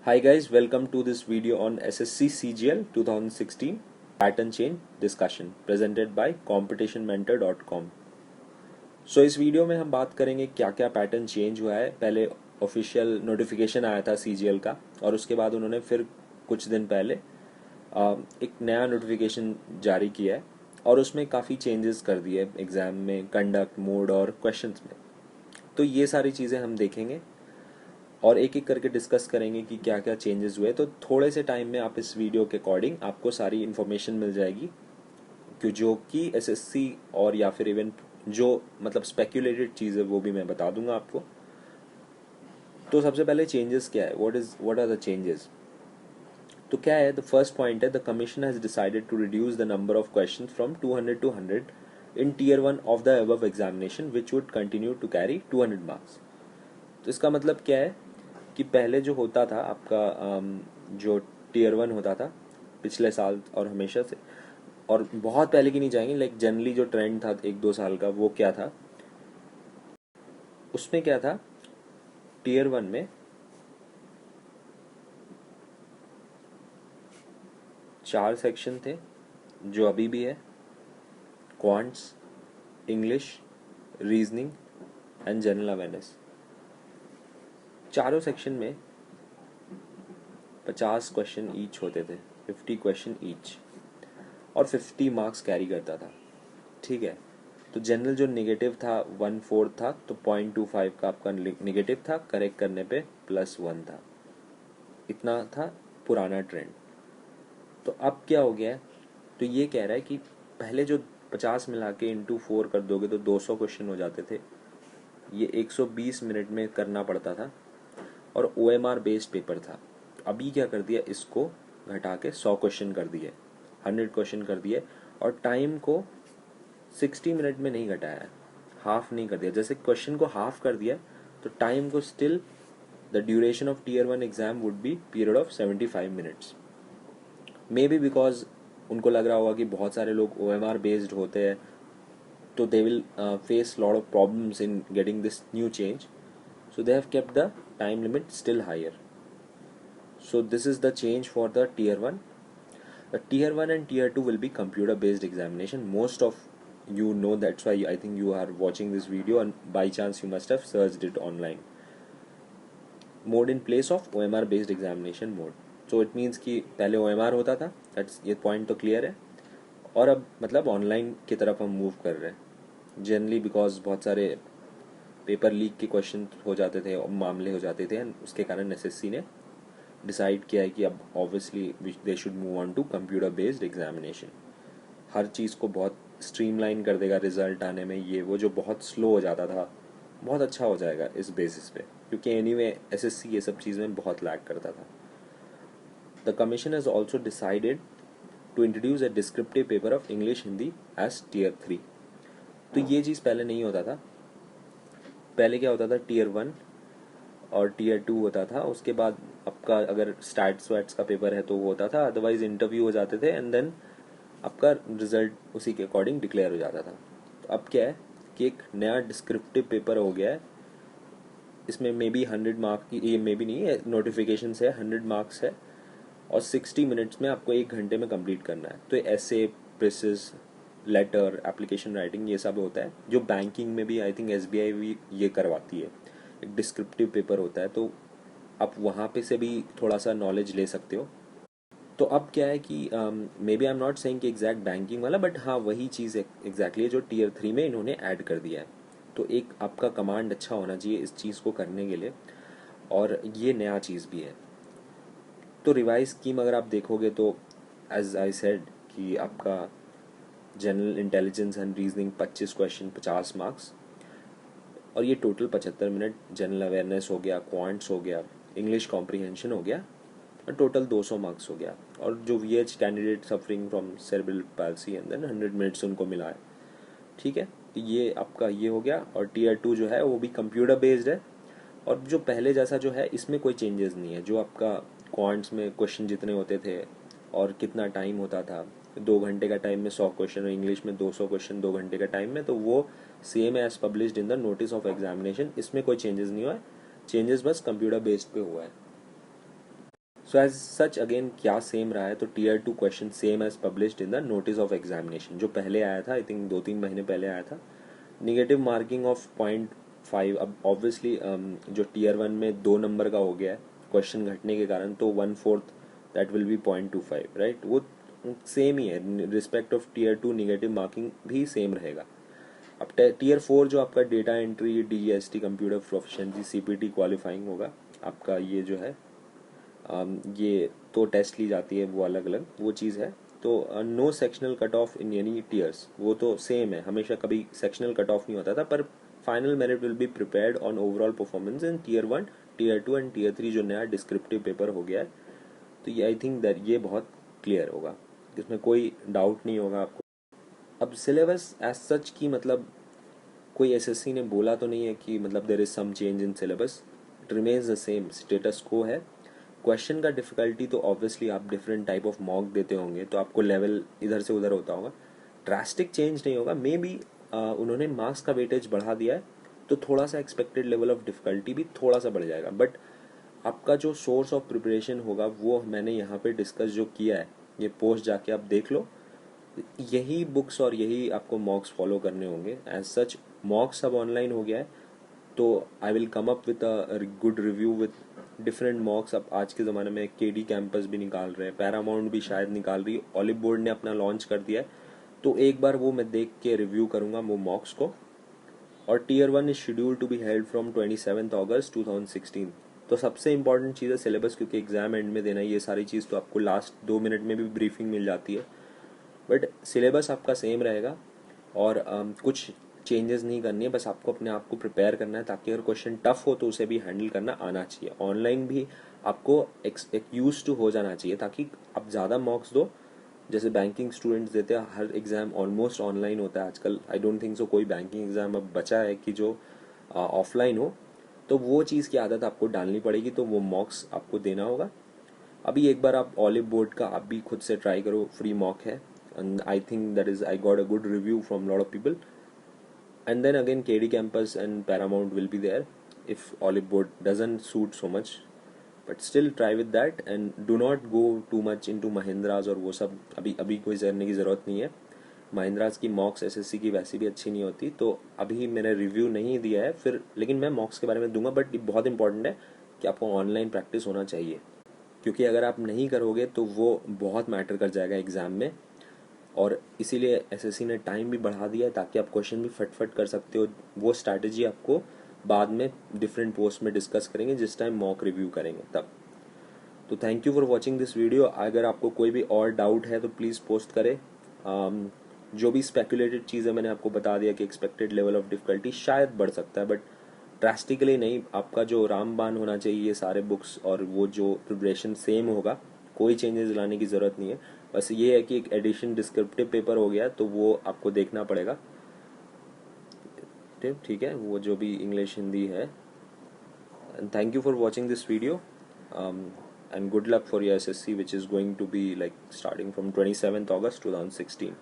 Hi guys, welcome to this video on SSC CGL 2016 pattern change discussion presented by competitionmentor.com। सो इस video में हम बात करेंगे क्या क्या पैटर्न चेंज हुआ है। पहले ऑफिशियल नोटिफिकेशन आया था CGL का और उसके बाद उन्होंने फिर कुछ दिन पहले एक नया नोटिफिकेशन जारी किया है और उसमें काफ़ी चेंजेस कर दिए एग्ज़ाम में, कंडक्ट, मोड और क्वेश्चंस में। तो ये सारी चीज़ें हम देखेंगे और एक एक करके डिस्कस करेंगे कि क्या क्या चेंजेस हुए। तो थोड़े से टाइम में आप इस वीडियो के अकॉर्डिंग आपको सारी इन्फॉर्मेशन मिल जाएगी जो कि SSC और या फिर इवन जो मतलब स्पेक्यूलेटेड चीज़ है वो भी मैं बता दूंगा आपको। तो सबसे पहले चेंजेस क्या है, व्हाट आर द चेंजेस। तो क्या है, द फर्स्ट पॉइंट है, the commission has decided to reduce the number of question from 200 to 100 in tier 1 of the above examination which would continue to carry 200 marks. तो इसका मतलब क्या है कि पहले जो होता था आपका जो टीयर 1 होता था पिछले साल और हमेशा से, और बहुत पहले की नहीं जाएंगे, लाइक जनरली जो ट्रेंड था 1-2 साल का, वो क्या था, उसमें क्या था, टीयर 1 में 4 सेक्शन थे जो अभी भी है, quants, English, reasoning and general awareness. चारों सेक्शन में 50 क्वेश्चन ईच होते थे, 50 क्वेश्चन ईच, और 50 मार्क्स कैरी करता था। ठीक है, तो जनरल जो नेगेटिव था 1/4 था, तो 0.25 का आपका नेगेटिव था, करेक्ट करने पे +1 था। इतना था पुराना ट्रेंड। तो अब क्या हो गया है, तो ये कह रहा है कि पहले जो 50 मिला के इंटू 4 कर दोगे तो 200 क्वेश्चन हो जाते थे। ये 120 मिनट में करना पड़ता था और OMR बेस्ड पेपर था। अभी क्या कर दिया, इसको घटा के 100 क्वेश्चन कर दिए, 100 क्वेश्चन कर दिए, और टाइम को 60 मिनट में नहीं घटाया है, हाफ नहीं कर दिया। जैसे क्वेश्चन को हाफ कर दिया तो टाइम को still the duration of tier 1 exam would be period of 75 minutes. May be because उनको लग रहा होगा कि बहुत सारे लोग OMR बेस्ड होते हैं, तो they will face lot of problems in getting this new change, so they have kept the time limit still higher. So this is the change for the tier 1. The tier 1 and tier 2 will be computer based examination. Most of you know, that's why I think you are watching this video and by chance you must have searched it online. Mode in place of OMR based examination mode. So it means कि पहले OMR होता था, that's ये point तो clear है, और अब मतलब ऑनलाइन की तरफ हम मूव कर रहे हैं जनरली बिकॉज बहुत सारे पेपर लीक के क्वेश्चन हो जाते थे और मामले हो जाते थे, उसके कारण SSC ने डिसाइड किया है कि अब obviously they should move on to computer based examination. हर चीज़ को बहुत स्ट्रीमलाइन कर देगा रिजल्ट आने में, ये वो जो बहुत स्लो हो जाता था बहुत अच्छा हो जाएगा इस बेसिस पे, क्योंकि एनीवे SSC ये सब चीज़ में बहुत लैग करता था। The commission has also decided to introduce a descriptive paper of English Hindi as tier 3। तो ये चीज़ पहले नहीं होता था। पहले क्या होता था, टीयर 1 और टीयर 2 होता था, उसके बाद आपका अगर स्टैट्स वैट्स का पेपर है तो वो होता था, अदरवाइज इंटरव्यू हो जाते थे एंड देन आपका रिजल्ट उसी के अकॉर्डिंग डिक्लेयर हो जाता था। तो अब क्या है कि एक नया डिस्क्रिप्टिव पेपर हो गया है, इसमें मे बी 100 मार्क की, ये मे बी नहीं है, नोटिफिकेशन है 100 मार्क्स है और 60 मिनट्स में आपको 1 घंटे में कंप्लीट करना है। तो ऐसे प्रेसिस, लेटर, एप्लीकेशन राइटिंग, ये सब होता है, जो बैंकिंग में भी आई थिंक SBI भी ये करवाती है, एक डिस्क्रिप्टिव पेपर होता है, तो आप वहाँ पे से भी थोड़ा सा नॉलेज ले सकते हो। तो अब क्या है कि may be I am not saying कि एग्जैक्ट बैंकिंग वाला, बट हाँ वही चीज़ एग्जैक्टली है जो टीयर 3 में इन्होंने ऐड कर दिया है। तो एक आपका कमांड अच्छा होना चाहिए इस चीज़ को करने के लिए, और ये नया चीज़ भी है। तो रिवाइज स्कीम अगर आप देखोगे तो एज आई सेड कि आपका general intelligence and reasoning 25 question 50 marks, और ये टोटल 75 मिनट। जनरल अवेयरनेस हो गया, क्वांट्स हो गया, इंग्लिश कॉम्प्रीहेंशन हो गया, और टोटल 200 मार्क्स हो गया। और जो VH candidate suffering from cerebral palsy and then 100 minutes उनको मिला है। ठीक है, तो ये आपका ये हो गया। और टीयर 2 जो है वो भी कंप्यूटर बेस्ड है, और जो पहले जैसा जो है इसमें कोई चेंजेस नहीं है। जो आपका क्वांट्स में क्वेश्चन जितने होते थे और कितना टाइम होता था, 2 घंटे का टाइम में 100 क्वेश्चन, और इंग्लिश में 200 क्वेश्चन 2 घंटे का टाइम में, तो वो same as published in the notice of examination. इसमें कोई चेंजेस नहीं हुआ है, चेंजेस बस कंप्यूटर बेस्ड पे हुआ है। सो एज सच अगेन क्या सेम रहा है, तो tier 2 question same as published in the notice of examination, जो पहले आया था, आई थिंक 2-3 महीने पहले आया था. Negative marking of 0.5. अब ऑब्वियसली जो टीयर 1 में 2 नंबर का हो गया है क्वेश्चन घटने के कारण, तो 1/4 दैट विल बी 0.25, राइट. वो सेम ही है. Respect of tier 2 negative marking भी सेम रहेगा. अब टीयर 4 जो आपका data entry, DST, computer proficiency, CPT qualifying होगा आपका, ये जो है ये तो टेस्ट ली जाती है, वो अलग अलग वो चीज़ है. तो no sectional cut off in any tiers, वो तो सेम है, हमेशा कभी सेक्शनल कट ऑफ नहीं होता था, पर final merit will be prepared on overall performance in tier 1, tier 2 and tier 3 जो नया डिस्क्रिप्टिव पेपर हो गया है. तो ये आई थिंक दैट ये बहुत क्लियर होगा, इसमें कोई डाउट नहीं होगा आपको. अब सिलेबस एज सच की मतलब कोई SSC ने बोला तो नहीं है कि मतलब there is some change in syllabus, it remains the same, status quo है. क्वेश्चन का डिफिकल्टी तो ऑब्वियसली आप डिफरेंट टाइप ऑफ मॉक देते होंगे, तो आपको लेवल इधर से उधर होता होगा. ड्रास्टिक चेंज नहीं होगा, मे बी उन्होंने मार्क्स का वेटेज बढ़ा दिया है, तो थोड़ा सा एक्सपेक्टेड लेवल ऑफ डिफिकल्टी भी थोड़ा सा बढ़ जाएगा. बट आपका जो सोर्स ऑफ प्रिपरेशन होगा वो मैंने यहाँ पे डिस्कस जो किया है, ये पोस्ट जाके आप देख लो, यही बुक्स और यही आपको मॉक्स फॉलो करने होंगे. एज सच मॉक्स अब ऑनलाइन हो गया है, तो I will come up with a good review with different मॉक्स. अब आज के ज़माने में KD कैंपस भी निकाल रहे हैं, पैरामाउंट भी शायद निकाल रही है, ऑलिव बोर्ड ने अपना लॉन्च कर दिया है, तो एक बार वो मैं देख के रिव्यू करूँगा वो मॉक्स को. और tier 1 is scheduled to be held from 27 August 2016. तो सबसे इंपॉर्टेंट चीज़ है सिलेबस, क्योंकि एग्जाम एंड में देना है. ये सारी चीज़ तो आपको लास्ट 2 मिनट में भी ब्रीफिंग मिल जाती है, बट सिलेबस आपका सेम रहेगा. और कुछ चेंजेस नहीं करनी है, बस आपको अपने आप को प्रिपेयर करना है, ताकि अगर क्वेश्चन टफ हो तो उसे भी हैंडल करना आना चाहिए. ऑनलाइन भी आपको एक यूज टू हो जाना चाहिए, ताकि आप ज़्यादा मार्क्स दो. जैसे बैंकिंग स्टूडेंट्स देते हैं, हर एग्ज़ाम ऑलमोस्ट ऑनलाइन होता है आजकल. आई डोंट थिंक सो कोई बैंकिंग एग्ज़ाम अब बचा है कि जो ऑफलाइन हो. तो वो चीज़ की आदत आपको डालनी पड़ेगी, तो वो मॉक्स आपको देना होगा. अभी एक बार आप ऑलिव बोर्ड का आप भी खुद से ट्राई करो, फ्री मॉक है, and I think that is I got a good review from a lot of people. And then again KD campus and Paramount will be there if Olive board doesn't suit so much, but still try with that and do not go too much into Mahindras और वो सब अभी कोई करने की ज़रूरत नहीं है. महिंद्रास की मॉक्स SSC की वैसी भी अच्छी नहीं होती, तो अभी मैंने रिव्यू नहीं दिया है फिर, लेकिन मैं मॉक्स के बारे में दूंगा. बट बहुत इंपॉर्टेंट है कि आपको ऑनलाइन प्रैक्टिस होना चाहिए, क्योंकि अगर आप नहीं करोगे तो वो बहुत मैटर कर जाएगा एग्ज़ाम में. और इसीलिए SSC ने टाइम भी बढ़ा दिया है, ताकि आप क्वेश्चन भी फटफट कर सकते हो. वो स्ट्रैटेजी आपको बाद में डिफरेंट पोस्ट में डिस्कस करेंगे, जिस टाइम मॉक रिव्यू करेंगे तब. तो thank you for watching this video. अगर आपको कोई भी और डाउट है तो प्लीज़ पोस्ट करें. जो भी स्पेकुलेटेड चीज़ है मैंने आपको बता दिया कि एक्सपेक्टेड लेवल ऑफ डिफिकल्टी शायद बढ़ सकता है, बट ड्रास्टिकली नहीं. आपका जो रामबान होना चाहिए ये सारे बुक्स और वो जो प्रिपरेशन सेम होगा, कोई चेंजेस लाने की ज़रूरत नहीं है. बस ये है कि एक एडिशन डिस्क्रिप्टिव पेपर हो गया, तो वो आपको देखना पड़ेगा. ठीक है, वो जो भी इंग्लिश हिंदी है. And thank you for watching this video, and good luck for your SSC, which is going to be like starting from 27th August 2016.